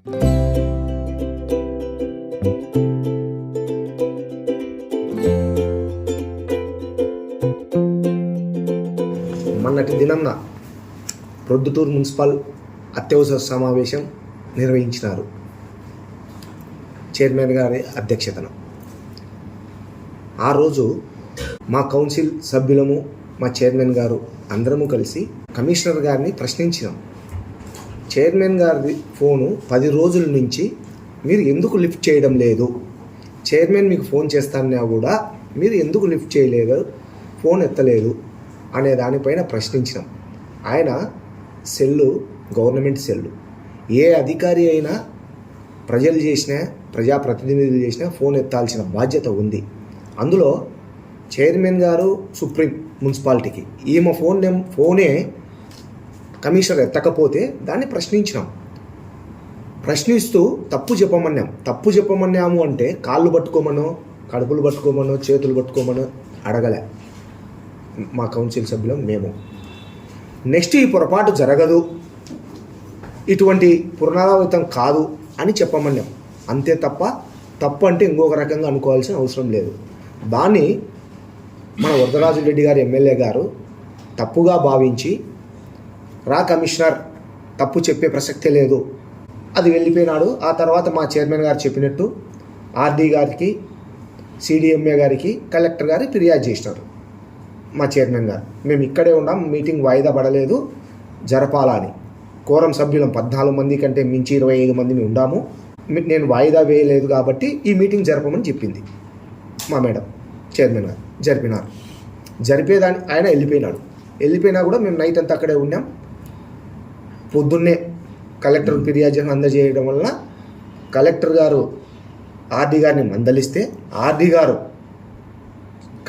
మొన్నటి దినంన ప్రొద్దుటూరు మున్సిపల్ అత్యవసర సమావేశం నిర్వహించినారు చైర్మన్ గారి అధ్యక్షతన. ఆ రోజు మా కౌన్సిల్ సభ్యులము, మా చైర్మన్ గారు అందరము కలిసి కమిషనర్ గారిని ప్రశ్నించినాం. చైర్మన్ గారి ఫోను 10 రోజుల నుంచి మీరు ఎందుకు లిఫ్ట్ చేయడం లేదు? చైర్మన్ మీకు ఫోన్ చేస్తానా కూడా మీరు ఎందుకు లిఫ్ట్ చేయలేదు, ఫోన్ ఎత్తలేదు అనే దానిపైన ప్రశ్నించినాం. ఆయన సెల్లు గవర్నమెంట్ సెల్లు, ఏ అధికారి అయినా ప్రజలు చేసినా ప్రజాప్రతినిధులు చేసినా ఫోన్ ఎత్తాల్సిన బాధ్యత ఉంది. అందులో చైర్మన్ గారు సుప్రీం మున్సిపాలిటీకి, ఈమె ఫోనే కమిషనర్ ఎత్తకపోతే దాన్ని ప్రశ్నించినాం. ప్రశ్నిస్తూ తప్పు చెప్పమన్నాము అంటే కాళ్ళు పట్టుకోమనో, కడుపులు పట్టుకోమనో, చేతులు పట్టుకోమనో అడగలే మా కౌన్సిల్ సభ్యులం మేము. నెక్స్ట్ ఈ పొరపాటు జరగదు, ఇటువంటి పునరావృతం కాదు అని చెప్పమన్నాం. అంతే తప్ప తప్పు అంటే ఇంకొక రకంగా అనుకోవాల్సిన అవసరం లేదు. దాన్ని మన వరదరాజు రెడ్డి గారు ఎమ్మెల్యే గారు తప్పుగా భావించి, రా కమిషనర్ తప్పు చెప్పే ప్రసక్తే లేదు, అది వెళ్ళిపోయినాడు. ఆ తర్వాత మా చైర్మన్ గారు చెప్పినట్టు ఆర్డీ గారికి, సిడిఎంఏ గారికి, కలెక్టర్ గారికి ఫిర్యాదు చేసినారు. మా చైర్మన్ గారు మేము ఇక్కడే ఉన్నాం, మీటింగ్ వాయిదా పడలేదు, జరపాలని. కోరం సభ్యులం 14 మంది కంటే మించి 25 మందిని ఉండాము, నేను వాయిదా వేయలేదు కాబట్టి ఈ మీటింగ్ జరపమని చెప్పింది మా మేడం చైర్మన్ గారు. జరిపేదాన్ని ఆయన వెళ్ళిపోయినా కూడా మేము నైట్ అంతా అక్కడే ఉన్నాం. పొద్దున్నే కలెక్టర్ ఫిర్యాదు అందజేయడం వలన కలెక్టర్ గారు ఆర్డీ గారిని మందలిస్తే, ఆర్డీ గారు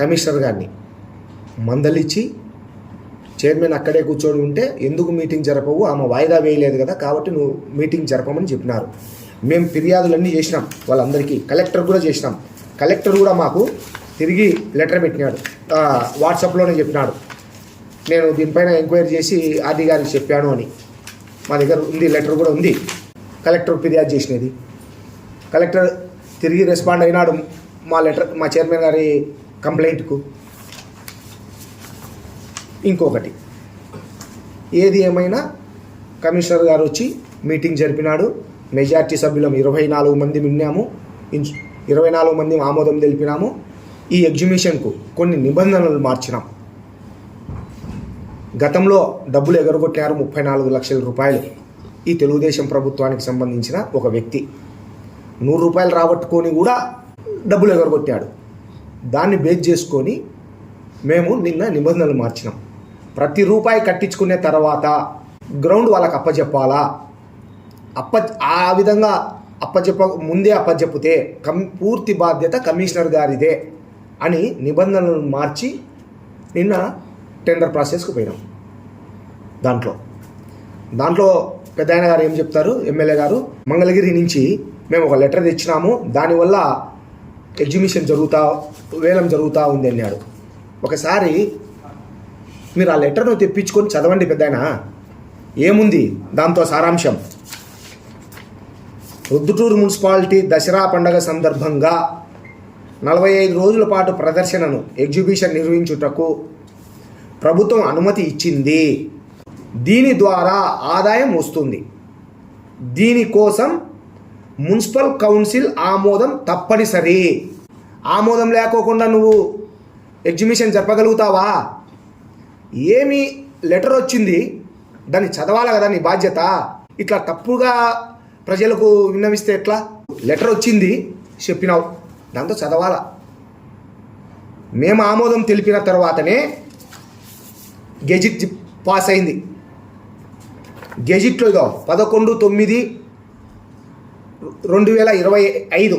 కమిషనర్ గారిని మందలిచ్చి, చైర్మన్ అక్కడే కూర్చొని ఉంటే ఎందుకు మీటింగ్ జరపవు, ఆమె వాయిదా వేయలేదు కదా కాబట్టి నువ్వు మీటింగ్ జరపమని చెప్పినారు. మేము ఫిర్యాదులన్నీ చేసినాం వాళ్ళందరికీ, కలెక్టర్ కూడా చేసినాం. కలెక్టర్ కూడా మాకు తిరిగి లెటర్ పెట్టినాడు, వాట్సాప్లోనే చెప్పినాడు, నేను దీనిపైన ఎంక్వైరీ చేసి ఆర్డీ గారికి చెప్పాను అని. మా దగ్గర ఉంది, లెటర్ కూడా ఉంది కలెక్టర్ ఫిర్యాదు చేసినది. కలెక్టర్ తిరిగి రెస్పాండ్ అయినాడు మా చైర్మన్ గారి కంప్లైంట్కు. ఇంకొకటి, ఏది ఏమైనా కమిషనర్ గారు వచ్చి మీటింగ్ జరిపినాడు. మెజార్టీ సభ్యులం 24 మంది విన్నాము, 24 మంది ఆమోదం తెలిపినాము. ఈ ఎగ్జిబిషన్కు కొన్ని నిబంధనలు మార్చినాం. గతంలో డబ్బులు ఎగరగొట్టారు 34 లక్షల రూపాయలు. ఈ తెలుగుదేశం ప్రభుత్వానికి సంబంధించిన ఒక వ్యక్తి 100 రూపాయలు రాబట్టుకొని కూడా డబ్బులు ఎగరగొట్టాడు. దాన్ని బేస్ చేసుకొని మేము నిన్న నిబంధనలు మార్చినాం. ప్రతి రూపాయి కట్టించుకునే తర్వాత గ్రౌండ్ వాళ్ళకి అప్పచెప్పాలా, ఆ విధంగా ముందే అప్పచెప్పితే పూర్తి బాధ్యత కమిషనర్ గారిదే అని నిబంధనలను మార్చి నిన్న టెండర్ ప్రాసెస్కి పోయినాం. దాంట్లో పెద్ద ఆయన గారు ఏం చెప్తారు, ఎమ్మెల్యే గారు, మంగళగిరి నుంచి మేము ఒక లెటర్ తెచ్చినాము, దానివల్ల ఎగ్జిబిషన్ వేలం జరుగుతూ ఉంది అన్నాడు. ఒకసారి మీరు ఆ లెటర్ను తెప్పించుకొని చదవండి పెద్దాయన, ఏముంది దాంతో సారాంశం. ప్రొద్దుటూరు మున్సిపాలిటీ దసరా పండుగ సందర్భంగా 45 రోజుల పాటు ప్రదర్శనను ఎగ్జిబిషన్ నిర్వహించుటకు ప్రభుత్వం అనుమతి ఇచ్చింది. దీని ద్వారా ఆదాయం వస్తుంది. దీనికోసం మున్సిపల్ కౌన్సిల్ ఆమోదం తప్పనిసరి. ఆమోదం లేకోకుండా నువ్వు ఎగ్జిబిషన్ జరపగలుగుతావా? ఏమి లెటర్ వచ్చింది, దాన్ని చదవాలి కదా, నీ బాధ్యత. ఇట్లా తప్పుగా ప్రజలకు విన్నవిస్తే ఎట్లా? లెటర్ వచ్చింది చెప్పినావు, దాంతో చదవాలా. మేము ఆమోదం తెలిపిన తర్వాతనే గెజిట్ పాస్ అయింది. గెజిట్లో ఇదో 11/9/2025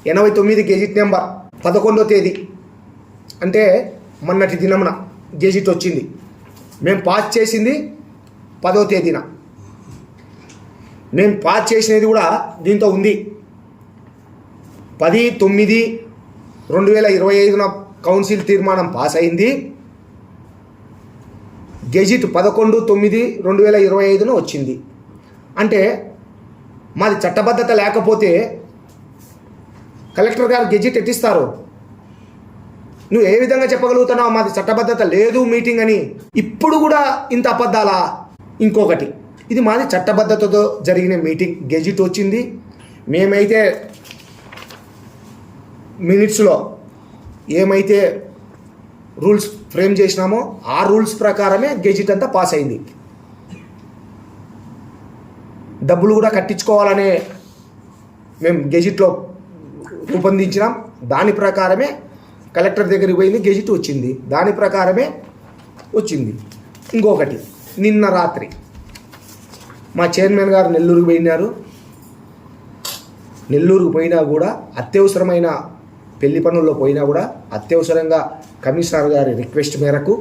89 గెజిట్ నెంబర్ 11వ తేదీ అంటే మొన్నటి దినమున గెజిట్ వచ్చింది. మేము పాస్ చేసింది 10వ తేదీన. మేము పాస్ చేసినది కూడా దీంతో ఉంది. 10/9/2025 కౌన్సిల్ తీర్మానం పాస్ అయింది. గెజిట్ 11/9/2025 వచ్చింది. అంటే మాది చట్టబద్ధత లేకపోతే కలెక్టర్ గారు గెజిట్ ఎట్టిస్తారు? నువ్వు ఏ విధంగా చెప్పగలుగుతున్నావు మాది చట్టబద్ధత లేదు మీటింగ్ అని? ఇప్పుడు కూడా ఇంత అబద్ధాలా? ఇంకొకటి, ఇది మాది చట్టబద్ధతతో జరిగిన మీటింగ్, గెజిట్ వచ్చింది, మేమైతే మినిట్స్లో ఏమైతే రూల్స్ ఫ్రేమ్ చేసినామో ఆ రూల్స్ ప్రకారమే గెజిట్ అంతా పాస్ అయింది. డబ్బులు కూడా కట్టించుకోవాలనే మేము గెజిట్లో రూపొందించినాం, దాని ప్రకారమే కలెక్టర్ దగ్గరికి పోయింది, గెజిట్ వచ్చింది, దాని ప్రకారమే వచ్చింది. ఇంకొకటి, నిన్న రాత్రి మా చైర్మన్ గారు నెల్లూరుకు పోయినారు. నెల్లూరుకు పోయినా కూడా అత్యవసరమైన పెళ్లి పనుల్లో పోయినా కూడా అత్యవసరంగా కమిషనర్ గారి రిక్వెస్ట్ మేరకు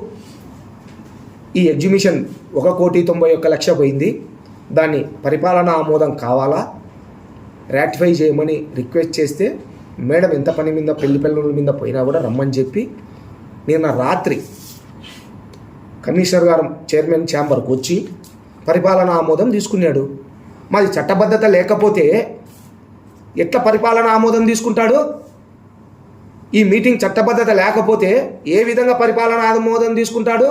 ఈ ఎగ్జిబిషన్ 1,91,00,000 పోయింది. దాన్ని పరిపాలనా ఆమోదం కావాలా, రాటిఫై చేయమని రిక్వెస్ట్ చేస్తే మేడం ఎంత పని మీద పెళ్లి పనుల మీద పోయినా కూడా రమ్మని చెప్పి నిన్న రాత్రి కమిషనర్ గారు చైర్మన్ ఛాంబర్కి వచ్చి పరిపాలనా ఆమోదం తీసుకున్నాడు. మాది చట్టబద్ధత లేకపోతే ఎట్లా పరిపాలనా ఆమోదం తీసుకుంటాడు? ఈ మీటింగ్ చట్టబద్ధత లేకపోతే ఏ విధంగా పరిపాలనా ఆమోదం తీసుకుంటాడు?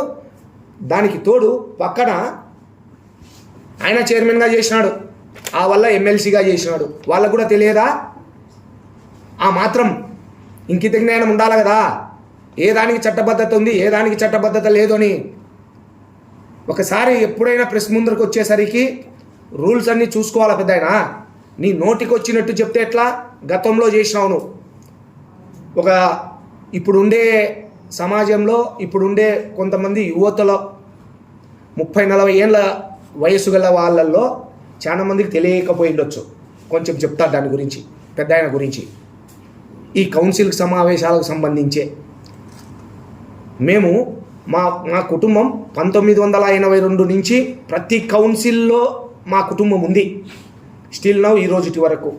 దానికి తోడు పక్కన ఆయన చైర్మన్గా చేసినాడు, ఆ వల్ల ఎమ్మెల్సీగా చేసినాడు. వాళ్ళకు కూడా తెలియదా? ఆ మాత్రం ఇంకిత జ్ఞానం ఉండాలి కదా, ఏ దానికి చట్టబద్ధత ఉంది, ఏ దానికి చట్టబద్ధత లేదు అని. ఒకసారి ఎప్పుడైనా ప్రెస్ ముందరకు వచ్చేసరికి రూల్స్ అన్నీ చూసుకోవాలి పెద్దాయనా. నీ నోటికి వచ్చినట్టు చెప్తే ఎట్లా? గతంలో చేసినావు నువ్వు. ఇప్పుడుండే సమాజంలో ఇప్పుడుండే కొంతమంది యువతలో 30-40 ఏళ్ళ వయసు గల వాళ్ళల్లో చాలా మందికి తెలియకపోయి ఉండొచ్చు. కొంచెం చెప్తా దాని గురించి, పెద్ద ఆయన గురించి. ఈ కౌన్సిల్ సమావేశాలకు సంబంధించే మేము మా కుటుంబం 1982 నుంచి ప్రతి కౌన్సిల్లో మా కుటుంబం ఉంది. స్టిల్ నౌ ఈ రోజుటి వరకు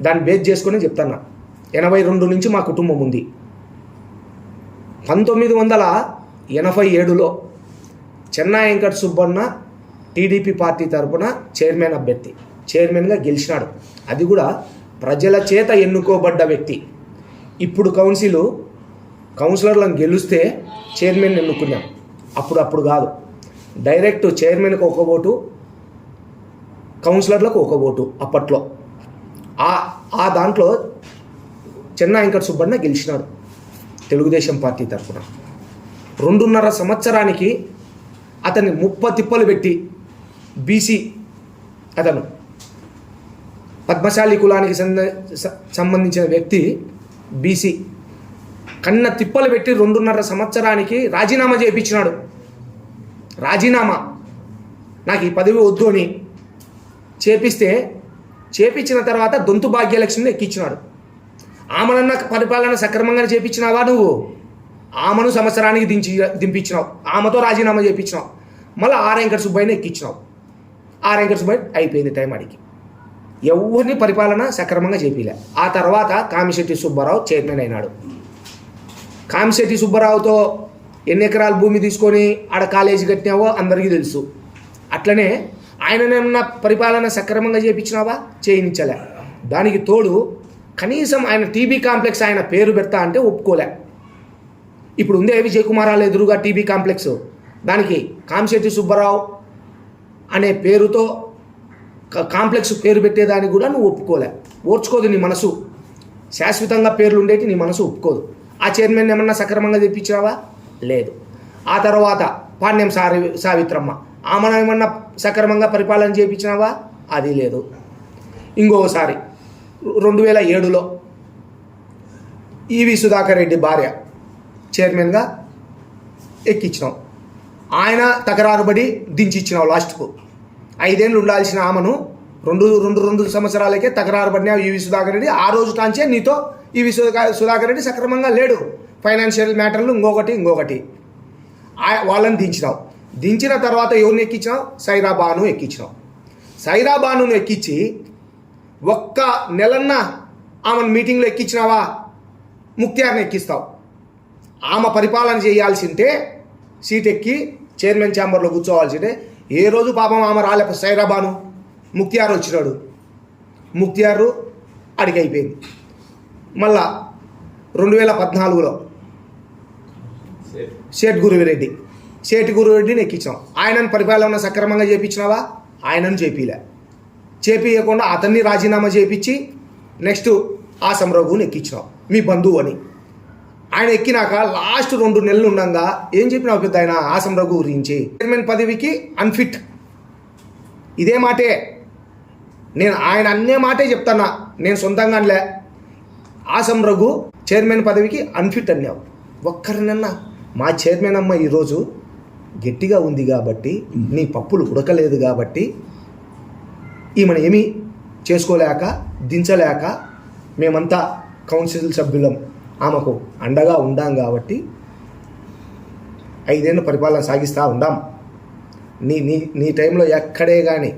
దాన్ని బేస్ చేసుకొని చెప్తాను. 82 నుంచి మా కుటుంబం ఉంది. 1987లో చెన్నా వెంకట సుబ్బన్న టీడీపీ పార్టీ తరఫున చైర్మన్ అభ్యర్థి, చైర్మన్గా గెలిచినాడు. అది కూడా ప్రజల చేత ఎన్నుకోబడ్డ వ్యక్తి. ఇప్పుడు కౌన్సిలర్లను గెలిస్తే చైర్మన్ ఎన్నుకున్నాం. అప్పుడు కాదు, డైరెక్ట్ చైర్మన్కి ఒక ఓటు, కౌన్సిలర్లకు ఒక ఓటు. అప్పట్లో ఆ దాంట్లో చెన్నా వెంకట సుబ్బన్న గెలిచినాడు తెలుగుదేశం పార్టీ తరఫున. 2.5 సంవత్సరానికి అతన్ని 30 తిప్పలు పెట్టి, బీసీ అతను పద్మశాలి కులానికి సంబంధించిన వ్యక్తి, బీసీ, కన్న తిప్పలు పెట్టి 2.5 సంవత్సరానికి రాజీనామా చేయించినాడు. రాజీనామా, నాకు ఈ పదవి వద్దు అని చేపించిన తర్వాత దొంతు భాగ్యలక్ష్మిని ఎక్కించినాడు. ఆమెనన్న పరిపాలన సక్రమంగా చేపించినావా నువ్వు? ఆమెను సంవత్సరానికి దింపించినావు, ఆమెతో రాజీనామా చేయించినావు. మళ్ళీ ఆర్ వెంకట సుబ్బయ్యని ఎక్కించినావు. ఆర్ వెంకట సుబ్బయ్య అయిపోయింది టైం అడిగి. ఎవరిని పరిపాలన సక్రమంగా చేపిలే. ఆ తర్వాత కామిశెట్టి సుబ్బారావు చైర్మన్ అయినాడు. కామిశెట్టి సుబ్బారావుతో ఎన్ని ఎకరాల భూమి తీసుకొని ఆడ కాలేజీ కట్టినావో అందరికీ తెలుసు. అట్లనే ఆయననేమన్నా పరిపాలన సక్రమంగా చేయించినావా? చేయించలే. దానికి తోడు కనీసం ఆయన టీబీ కాంప్లెక్స్ ఆయన పేరు పెడతా అంటే ఒప్పుకోలే. ఇప్పుడు ఉందే విజయ్ కుమారాలు ఎదురుగా టీబీ కాంప్లెక్స్, దానికి కామిశెట్టి సుబ్బారావు అనే పేరుతో కాంప్లెక్స్ పేరు పెట్టేదానికి కూడా నువ్వు ఒప్పుకోలే. ఓర్చుకోదు నీ మనసు, శాశ్వతంగా పేర్లు ఉండేటి నీ మనసు ఒప్పుకోదు. ఆ చైర్మన్ ఏమన్నా సక్రమంగా తెప్పించినావా? లేదు. ఆ తర్వాత పాణ్యం సావిత్రమ్మ, ఆమెను ఏమన్నా సక్రమంగా పరిపాలన చేయించినావా? అది లేదు. ఇంకోసారి 2007లో ఈవి సుధాకర్ రెడ్డి భార్య చైర్మన్గా ఎక్కించినావు. ఆయన తకరారుబడి దించిచ్చినావు. లాస్ట్కు 5 ఏళ్ళు ఉండాల్సిన ఆమెను రెండు సంవత్సరాలకే తకరారుబడినావు ఈవి సుధాకర్ రెడ్డి. ఆ రోజు టాంచే నీతో ఈవి సుధాకర్ రెడ్డి సక్రమంగా లేడు. ఫైనాన్షియల్ మ్యాటర్లు ఇంకొకటి వాళ్ళని దించినావు. దించిన తర్వాత ఎవరిని ఎక్కించినావు? సైరా బాను ఎక్కించినావు. సైరా బానును ఎక్కించి ఒక్క నెలన్న ఆమెను మీటింగ్లో ఎక్కించినావా? ముక్తియార్ని ఎక్కిస్తావు. ఆమె పరిపాలన చేయాల్సింటే సీట్ ఎక్కి చైర్మన్ ఛాంబర్లో కూర్చోవాల్సిందే. ఏ రోజు పాపం ఆమె రాలే. సైరా బాను, ముక్తియార్ వచ్చినాడు. ముక్తియారు అడిగి అయిపోయింది. మళ్ళా 2014లో షేట్ గురువిరెడ్డిని ఎక్కించాం. ఆయనను పరిపాలన సక్రమంగా చేయించినావా? ఆయనను చేపియకుండా అతన్ని రాజీనామా చేయించి నెక్స్ట్ ఆసం రఘుని ఎక్కించినావు మీ బంధువు అని. ఆయన ఎక్కినాక లాస్ట్ 2 నెలలు ఉండగా ఏం చెప్పినావు పెద్ద ఆయన ఆసం రఘు గురించి? చైర్మన్ పదవికి అన్ఫిట్. ఇదే మాటే నేను ఆయన అన్నే మాటే చెప్తానా, నేను సొంతంగా అనలే. ఆసం రఘు చైర్మన్ పదవికి అన్ఫిట్ అన్నావు. ఒక్కరినన్నా మా చైర్మన్ అమ్మ ఈరోజు గట్టిగా ఉంది కాబట్టి, నీ పప్పులు ఉడకలేదు కాబట్టి, ఈమెను ఏమీ చేసుకోలేక దించలేక మేమంతా కౌన్సిల్ సభ్యులం ఆమెకు అండగా ఉండాం కాబట్టి 5 ఏళ్ళు పరిపాలన సాగిస్తూ ఉండాం. నీ నీ నీ టైంలో ఎక్కడే కానీ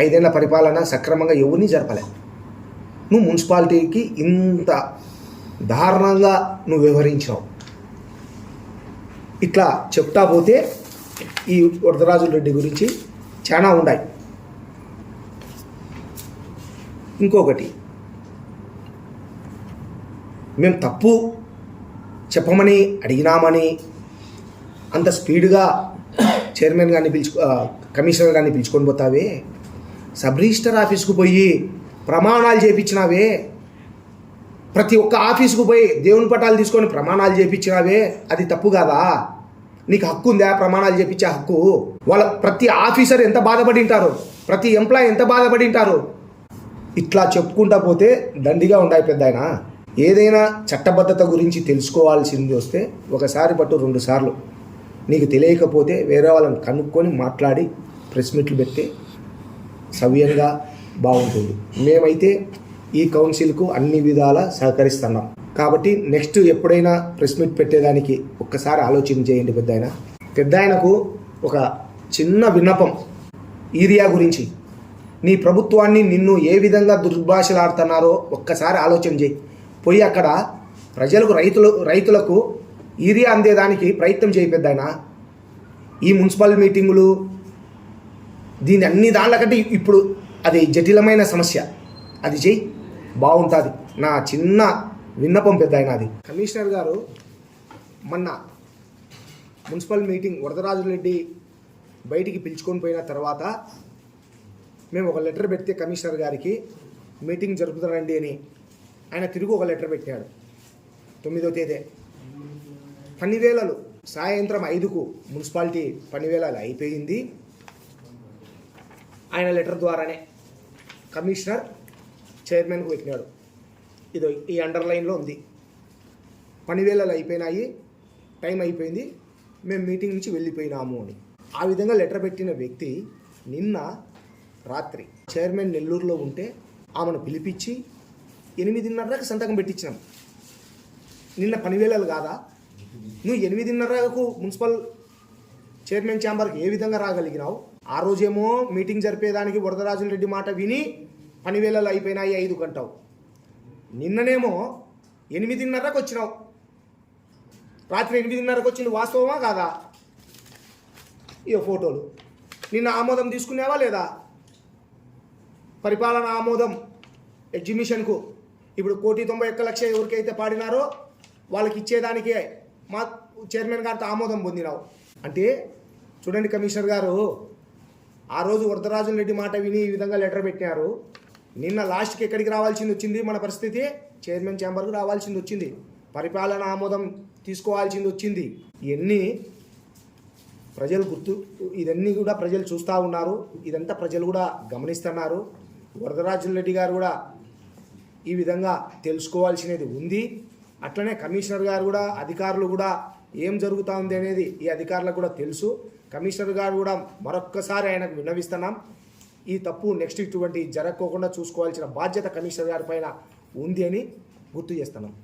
5 ఏళ్ళ పరిపాలన సక్రమంగా ఎవరిని జరపలే. నువ్వు మున్సిపాలిటీకి ఇంత దారుణంగా నువ్వు వ్యవహరించావు. ఇట్లా చెప్తా పోతే ఈ వరదరాజుల రెడ్డి గురించి చాలా ఉన్నాయి. ఇంకొకటి, మేము తప్పు చెప్పమని అడిగినామని అంత స్పీడ్గా చైర్మన్ గారిని కమిషనర్ గారిని పిలుచుకొని పోతావే, సబ్ రిజిస్టర్ ఆఫీస్కు పోయి ప్రమాణాలు చేయించినావే, ప్రతి ఒక్క ఆఫీసుకు పోయి దేవుని పటాలు తీసుకొని ప్రమాణాలు చేయించినావే, అది తప్పు కాదా? నీకు హక్కు ఉందా ప్రమాణాలు చేయించే హక్కు? వాళ్ళ ప్రతి ఆఫీసర్ ఎంత బాధపడి ఉంటారు, ప్రతి ఎంప్లాయీ ఎంత బాధపడి ఉంటారు. ఇట్లా చెప్పుకుంటా పోతే దండిగా ఉండాయి పెద్ద ఆయన. ఏదైనా చట్టబద్ధత గురించి తెలుసుకోవాల్సింది వస్తే ఒకసారి పట్టు 2 సార్లు, నీకు తెలియకపోతే వేరే వాళ్ళని కనుక్కొని మాట్లాడి ప్రెస్ మీట్లు పెడితే సవ్యంగా బాగుంటుంది. మేమైతే ఈ కౌన్సిల్కు అన్ని విధాలా సహకరిస్తున్నాం కాబట్టి నెక్స్ట్ ఎప్పుడైనా ప్రెస్ మీట్ పెట్టేదానికి ఒక్కసారి ఆలోచన చేయండి పెద్ద ఆయనకు ఒక చిన్న విన్నపం. ఏరియా గురించి నీ ప్రభుత్వాన్ని నిన్ను ఏ విధంగా దుర్భాషలాడుతున్నారో ఒక్కసారి ఆలోచన చేయి. పోయి అక్కడ ప్రజలకు రైతులకు ఏరియా అందేదానికి ప్రయత్నం చేయి పెద్ద ఆయన. ఈ మున్సిపల్ మీటింగులు దీని అన్ని దానికంటే ఇప్పుడు అది జటిలమైన సమస్య, అది చెయ్యి బాగుంటుంది. నా చిన్న విన్నపం పెద్ద ఆయన అది. కమిషనర్ గారు మొన్న మున్సిపల్ మీటింగ్ వరదరాజుల రెడ్డి బయటికి పిలుచుకొని పోయిన తర్వాత మేము ఒక లెటర్ పెడితే కమిషనర్ గారికి మీటింగ్ జరుపుతారండి అని ఆయన తిరిగి ఒక లెటర్ పెట్టాడు 9వ తేదీ. పని వేళలు సాయంత్రం 5కు మున్సిపాలిటీ పని వేళలు అయిపోయింది. ఆయన లెటర్ ద్వారానే కమిషనర్ చైర్మన్కు పెట్టినాడు. ఇదో ఈ అండర్లైన్లో ఉంది. పని వేళలు అయిపోయినాయి, టైం అయిపోయింది, మేము మీటింగ్ నుంచి వెళ్ళిపోయినాము అని. ఆ విధంగా లెటర్ పెట్టిన వ్యక్తి నిన్న రాత్రి చైర్మన్ నెల్లూరులో ఉంటే ఆమెను పిలిపించి 8:30కి సంతకం పెట్టించినాం. నిన్న పని వేళలు కాదా? నువ్వు 8:30కు మున్సిపల్ చైర్మన్ ఛాంబర్కి ఏ విధంగా రాగలిగినావు? ఆ రోజేమో మీటింగ్ జరిపేదానికి వరదరాజుల రెడ్డి మాట విని పని వేళలు అయిపోయినాయి 5 గంటవు. నిన్ననేమో 8:30కు వచ్చినావు. రాత్రి 8:30కు వచ్చింది వాస్తవమా కాదా? ఇక ఫోటోలు నిన్న ఆమోదం తీసుకున్నావా లేదా? పరిపాలన ఆమోదం ఎగ్జిబిషన్కు ఇప్పుడు 1,91,00,000 ఎవరికైతే పాడినారో వాళ్ళకి ఇచ్చేదానికే మా చైర్మన్ గారితో ఆమోదం పొందినావు. అంటే చూడండి కమిషనర్ గారు, ఆ రోజు వరదరాజుల రెడ్డి మాట విని ఈ విధంగా లెటర్ పెట్టినారు. నిన్న లాస్ట్కి ఎక్కడికి రావాల్సింది వచ్చింది? మన పరిస్థితి చైర్మన్ ఛాంబర్కు రావాల్సింది వచ్చింది, పరిపాలన ఆమోదం తీసుకోవాల్సింది వచ్చింది. ఇవన్నీ ప్రజలు ఇదన్నీ కూడా ప్రజలు చూస్తూ ఉన్నారు. ఇదంతా ప్రజలు కూడా గమనిస్తున్నారు. వరదరాజుల రెడ్డి గారు కూడా ఈ విధంగా తెలుసుకోవాల్సినది ఉంది. అట్లనే కమిషనర్ గారు కూడా, అధికారులు కూడా ఏం జరుగుతూ ఉంది అనేది ఈ అధికారులకు కూడా తెలుసు. కమిషనర్ గారు కూడా మరొక్కసారి ఆయనకు విన్నవిస్తున్నాం. ఈ తప్పు నెక్స్ట్ ఇటువంటి జరగకోకుండా చూసుకోవాల్సిన బాధ్యత కమిషనర్ గారి పైన ఉంది అని గుర్తు చేస్తున్నాం.